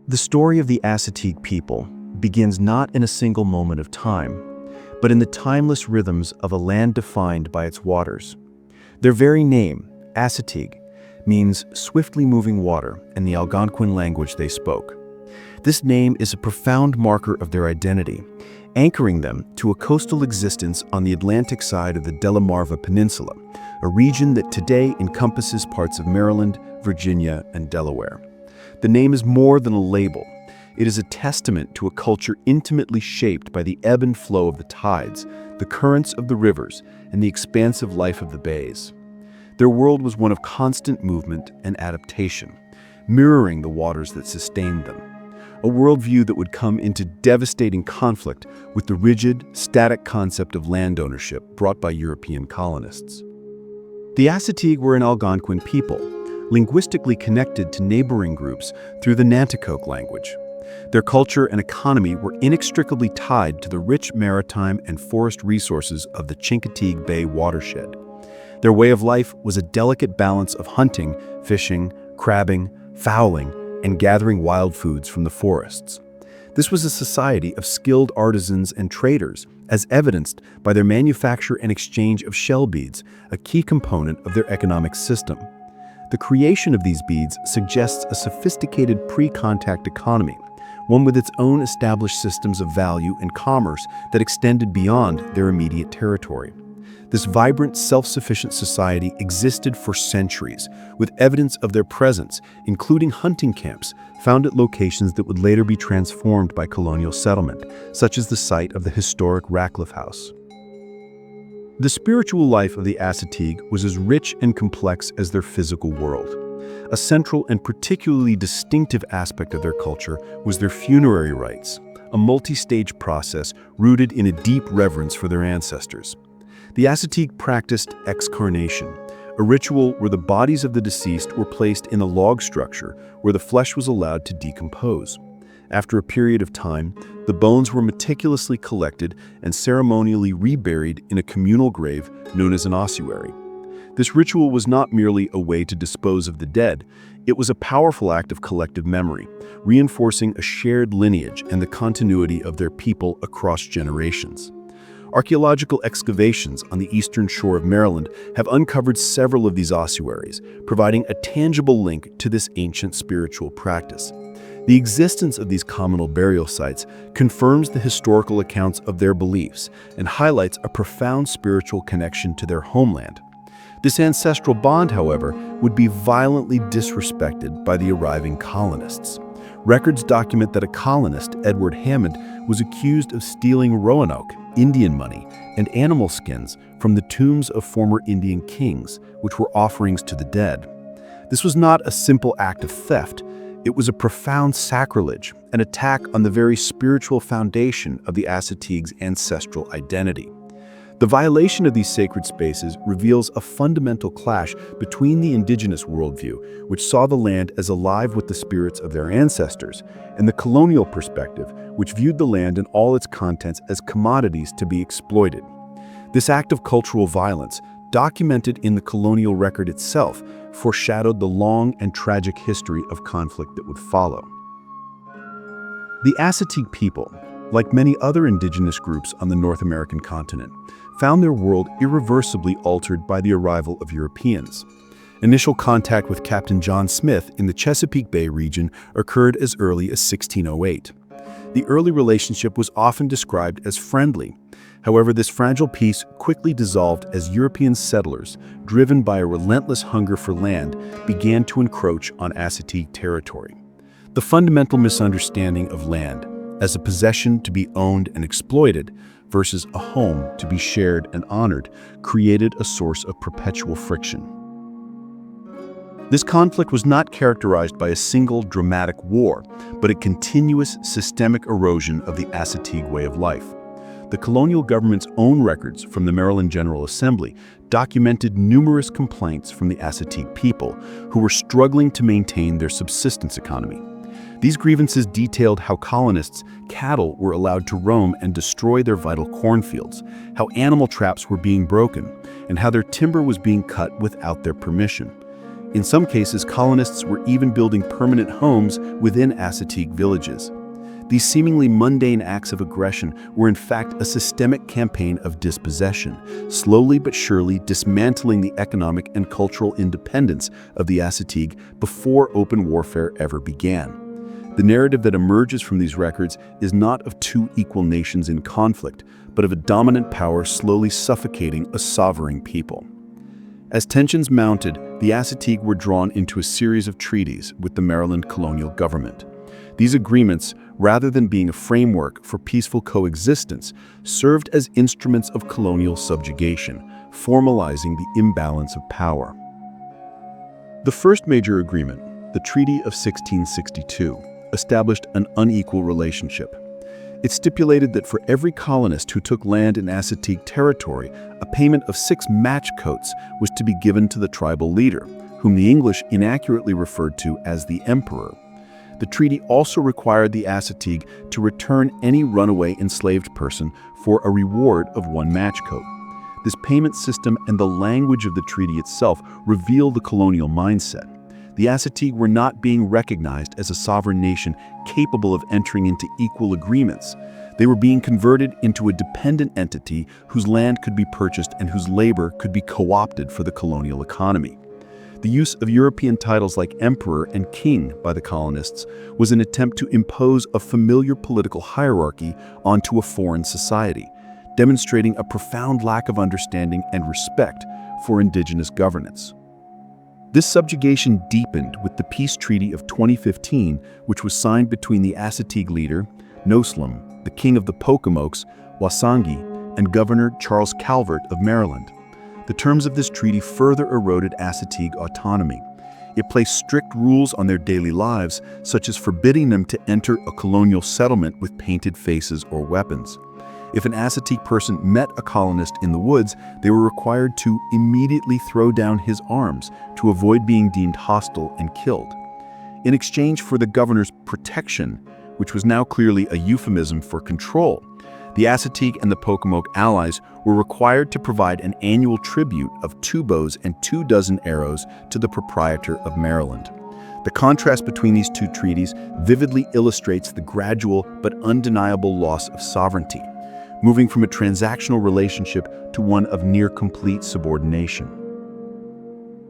The story of the Assateague people begins not in a single moment of time, but in the timeless rhythms of a land defined by its waters. Their very name, Assateague, means swiftly moving water in the Algonquian language they spoke. This name is a profound marker of their identity, anchoring them to a coastal existence on the Atlantic side of the Delmarva Peninsula, a region that today encompasses parts of Maryland, Virginia, and Delaware. The name is more than a label. It is a testament to a culture intimately shaped by the ebb and flow of the tides, the currents of the rivers, and the expansive life of the bays. Their world was one of constant movement and adaptation, mirroring the waters that sustained them. A worldview that would come into devastating conflict with the rigid, static concept of land ownership brought by European colonists. The Assateague were an Algonquian people, linguistically connected to neighboring groups through the Nanticoke language. Their culture and economy were inextricably tied to the rich maritime and forest resources of the Chincoteague Bay watershed. Their way of life was a delicate balance of hunting, fishing, crabbing, fowling, and gathering wild foods from the forests. This was a society of skilled artisans and traders, as evidenced by their manufacture and exchange of shell beads, a key component of their economic system. The creation of these beads suggests a sophisticated pre-contact economy, one with its own established systems of value and commerce that extended beyond their immediate territory. This vibrant, self-sufficient society existed for centuries, with evidence of their presence, including hunting camps found at locations that would later be transformed by colonial settlement, such as the site of the historic Ratcliffe House. The spiritual life of the Assateague was as rich and complex as their physical world. A central and particularly distinctive aspect of their culture was their funerary rites, a multi-stage process rooted in a deep reverence for their ancestors. The Assateague practiced excarnation, a ritual where the bodies of the deceased were placed in a log structure where the flesh was allowed to decompose. After a period of time, the bones were meticulously collected and ceremonially reburied in a communal grave known as an ossuary. This ritual was not merely a way to dispose of the dead, it was a powerful act of collective memory, reinforcing a shared lineage and the continuity of their people across generations. Archaeological excavations on the eastern shore of Maryland have uncovered several of these ossuaries, providing a tangible link to this ancient spiritual practice. The existence of these communal burial sites confirms the historical accounts of their beliefs and highlights a profound spiritual connection to their homeland. This ancestral bond, however, would be violently disrespected by the arriving colonists. Records document that a colonist, Edward Hammond, was accused of stealing Roanoke, Indian money, and animal skins from the tombs of former Indian kings, which were offerings to the dead. This was not a simple act of theft. It was a profound sacrilege, an attack on the very spiritual foundation of the Assateague's ancestral identity. The violation of these sacred spaces reveals a fundamental clash between the indigenous worldview, which saw the land as alive with the spirits of their ancestors, and the colonial perspective, which viewed the land and all its contents as commodities to be exploited. This act of cultural violence, documented in the colonial record itself, foreshadowed the long and tragic history of conflict that would follow. The Assateague people, like many other indigenous groups on the North American continent, found their world irreversibly altered by the arrival of Europeans. Initial contact with Captain John Smith in the Chesapeake Bay region occurred as early as 1608. The early relationship was often described as friendly. However, this fragile peace quickly dissolved as European settlers, driven by a relentless hunger for land, began to encroach on Assateague territory. The fundamental misunderstanding of land as a possession to be owned and exploited versus a home to be shared and honored created a source of perpetual friction. This conflict was not characterized by a single dramatic war, but a continuous systemic erosion of the Assateague way of life. The colonial government's own records from the Maryland General Assembly documented numerous complaints from the Assateague people who were struggling to maintain their subsistence economy. These grievances detailed how colonists' cattle were allowed to roam and destroy their vital cornfields, how animal traps were being broken, and how their timber was being cut without their permission. In some cases, colonists were even building permanent homes within Assateague villages. These seemingly mundane acts of aggression were in fact a systemic campaign of dispossession, slowly but surely dismantling the economic and cultural independence of the Assateague before open warfare ever began. The narrative that emerges from these records is not of two equal nations in conflict, but of a dominant power slowly suffocating a sovereign people. As tensions mounted, the Assateague were drawn into a series of treaties with the Maryland colonial government. These agreements, rather than being a framework for peaceful coexistence, served as instruments of colonial subjugation, formalizing the imbalance of power. The first major agreement, the Treaty of 1662, established an unequal relationship. It stipulated that for every colonist who took land in Assateague territory, a payment of 6 match coats was to be given to the tribal leader, whom the English inaccurately referred to as the emperor. The treaty also required the Assateague to return any runaway enslaved person for a reward of 1 match coat. This payment system and the language of the treaty itself reveal the colonial mindset. The Assateague were not being recognized as a sovereign nation capable of entering into equal agreements. They were being converted into a dependent entity whose land could be purchased and whose labor could be co-opted for the colonial economy. The use of European titles like emperor and king by the colonists was an attempt to impose a familiar political hierarchy onto a foreign society, demonstrating a profound lack of understanding and respect for indigenous governance. This subjugation deepened with the Peace Treaty of 2015, which was signed between the Assateague leader, Noslam, the king of the Pocomoks, Wasangi, and Governor Charles Calvert of Maryland. The terms of this treaty further eroded Assateague autonomy. It placed strict rules on their daily lives, such as forbidding them to enter a colonial settlement with painted faces or weapons. If an Assateague person met a colonist in the woods, they were required to immediately throw down his arms to avoid being deemed hostile and killed. In exchange for the governor's protection, which was now clearly a euphemism for control, the Assateague and the Pocomoke allies were required to provide an annual tribute of 2 bows and 2 dozen arrows to the proprietor of Maryland. The contrast between these two treaties vividly illustrates the gradual but undeniable loss of sovereignty, moving from a transactional relationship to one of near-complete subordination.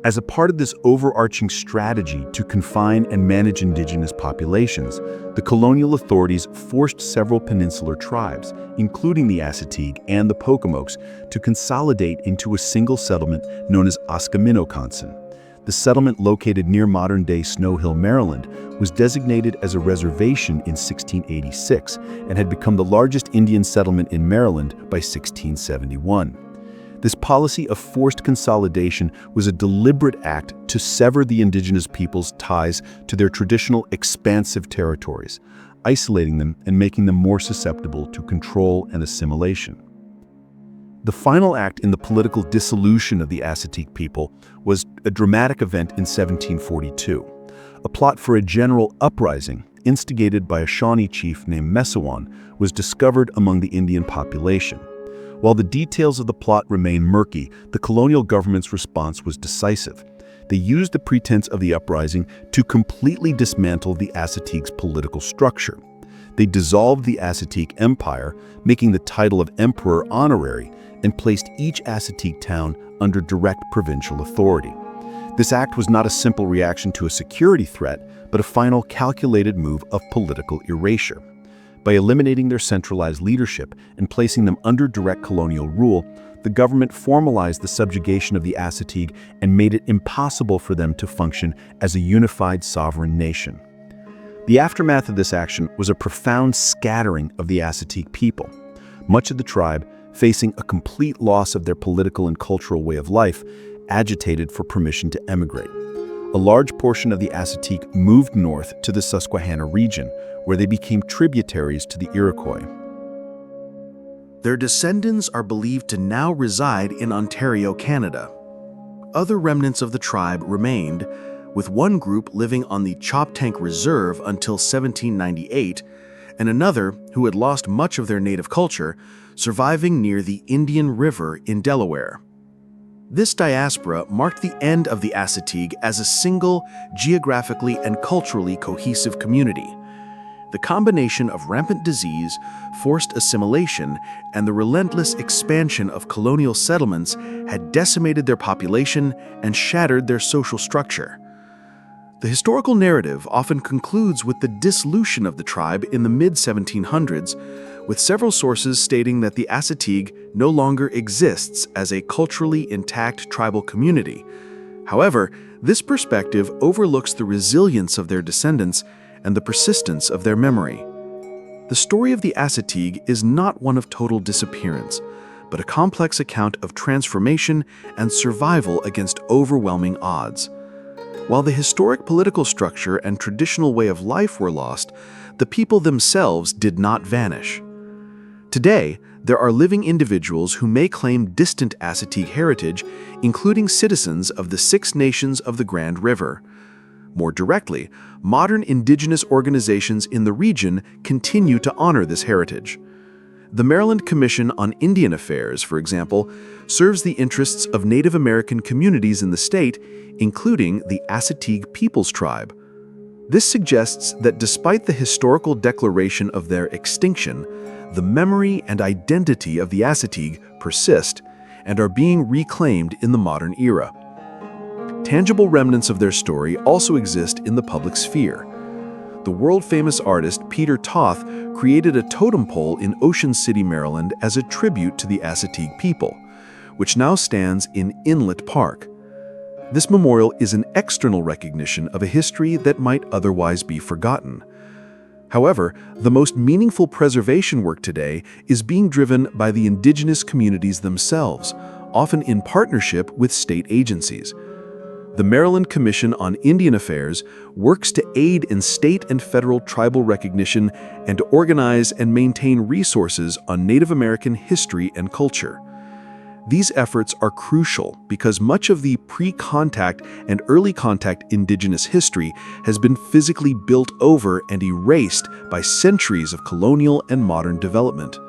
As a part of this overarching strategy to confine and manage indigenous populations, the colonial authorities forced several peninsular tribes, including the Assateague and the Pocomokes, to consolidate into a single settlement known as Askaminokansen. The settlement, located near modern-day Snow Hill, Maryland, was designated as a reservation in 1686 and had become the largest Indian settlement in Maryland by 1671. This policy of forced consolidation was a deliberate act to sever the indigenous people's ties to their traditional expansive territories, isolating them and making them more susceptible to control and assimilation. The final act in the political dissolution of the Assateague people was a dramatic event in 1742. A plot for a general uprising, instigated by a Shawnee chief named Messawan, was discovered among the Indian population. While the details of the plot remain murky, the colonial government's response was decisive. They used the pretense of the uprising to completely dismantle the Assateague's political structure. They dissolved the Assateague Empire, making the title of emperor honorary, and placed each Assateague town under direct provincial authority. This act was not a simple reaction to a security threat, but a final calculated move of political erasure. By eliminating their centralized leadership and placing them under direct colonial rule, the government formalized the subjugation of the Assateague and made it impossible for them to function as a unified sovereign nation. The aftermath of this action was a profound scattering of the Assateague people. Much of the tribe, facing a complete loss of their political and cultural way of life, agitated for permission to emigrate. A large portion of the Assateague moved north to the Susquehanna region, where they became tributaries to the Iroquois. Their descendants are believed to now reside in Ontario, Canada. Other remnants of the tribe remained, with one group living on the Choptank Reserve until 1798, and another, who had lost much of their native culture, surviving near the Indian River in Delaware. This diaspora marked the end of the Assateague as a single, geographically and culturally cohesive community. The combination of rampant disease, forced assimilation, and the relentless expansion of colonial settlements had decimated their population and shattered their social structure. The historical narrative often concludes with the dissolution of the tribe in the mid-1700s, with several sources stating that the Assateague no longer exists as a culturally intact tribal community. However, this perspective overlooks the resilience of their descendants and the persistence of their memory. The story of the Assateague is not one of total disappearance, but a complex account of transformation and survival against overwhelming odds. While the historic political structure and traditional way of life were lost, the people themselves did not vanish. Today, there are living individuals who may claim distant Assateague heritage, including citizens of the 6 nations of the Grand River. More directly, modern indigenous organizations in the region continue to honor this heritage. The Maryland Commission on Indian Affairs, for example, serves the interests of Native American communities in the state, including the Assateague Peoples Tribe. This suggests that despite the historical declaration of their extinction, the memory and identity of the Assateague persist and are being reclaimed in the modern era. Tangible remnants of their story also exist in the public sphere. The world-famous artist Peter Toth created a totem pole in Ocean City, Maryland as a tribute to the Assateague people, which now stands in Inlet Park. This memorial is an external recognition of a history that might otherwise be forgotten. However, the most meaningful preservation work today is being driven by the indigenous communities themselves, often in partnership with state agencies. The Maryland Commission on Indian Affairs works to aid in state and federal tribal recognition and to organize and maintain resources on Native American history and culture. These efforts are crucial because much of the pre-contact and early contact indigenous history has been physically built over and erased by centuries of colonial and modern development.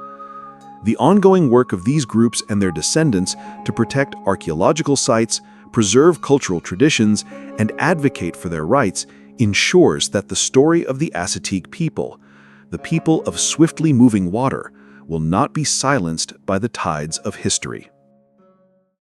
The ongoing work of these groups and their descendants to protect archaeological sites, preserve cultural traditions, and advocate for their rights ensures that the story of the Assateague people, the people of swiftly moving water, will not be silenced by the tides of history.